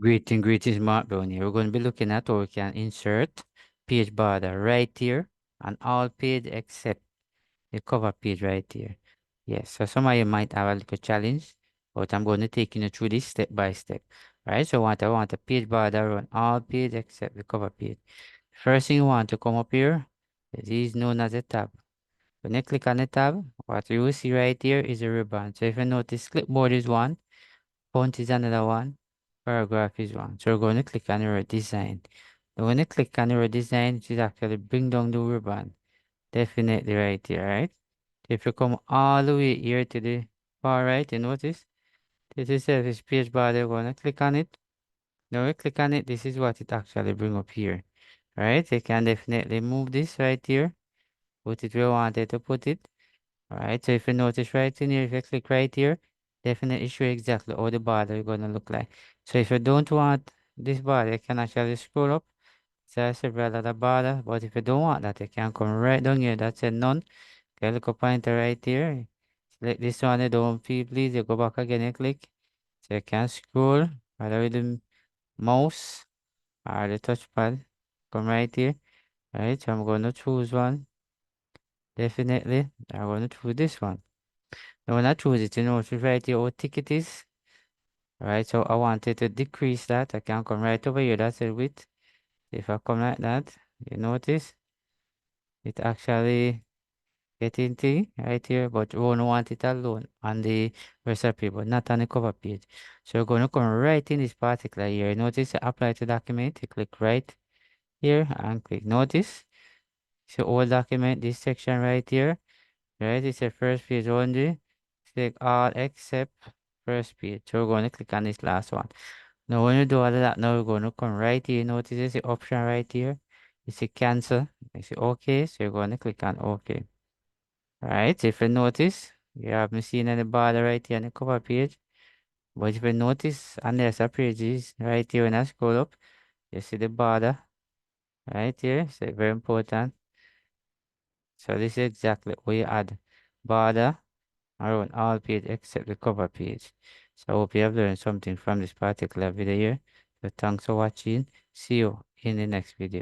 Greetings, Mark Brown here. We're going to be looking at how we can insert page border right here on all page except the cover page right here. Yes, so some of you might have a little challenge, but I'm going to take you through this step by step. All right, so I want a page border on all page except the cover page. First thing you want to come up here, this is known as a tab. When you click on the tab, what you will see right here is a ribbon. So if you notice, clipboard is one, font is another one, paragraph is one. So we're going to click on your design. Now when you click on your design, it will actually bring down the ribbon. Definitely right here, right? If you come all the way here to the far right, you notice this is a space bar. You're going to click on it. Now we click on it. This is what it actually bring up here. Right? You can definitely move this right here. Put it where you wanted to put it. Alright, so if you notice right in here, if you click right here, definitely show exactly how the border is gonna look like. So if you don't want this border, you can actually scroll up. So I several other border, but if you don't want that, you can come right down here. That said none. Okay, look a pointer right here. Select this one, you don't feel please, you go back again and click. So you can scroll either with the mouse or the touchpad. Come right here. Right, so I'm gonna choose one. Definitely. I'm gonna choose this one. Now when I choose it, you know, to write your own ticket is, right? So I wanted to decrease that. I can come right over here. That's the width. If I come like that, you notice it actually getting thing right here, but we don't want it alone on the recipe, but not on the cover page. So we're going to come right in this particular here. Notice apply to document. You click right here and click notice. So all document, this section right here, right? It's the first page only. Select all except first page. So we're going to click on this last one. Now when you do all of that, now we're going to come right here. Notice there's the option right here. You see cancel. You see OK. So you're going to click on OK. Alright, if you notice, you haven't seen any border right here on the cover page. But if you notice, unless a page is right here when I scroll up, you see the border right here. So very important. So this is exactly what you add border around all page except the cover page. So I hope you have learned something from this particular video here. So thanks for watching. See you in the next video.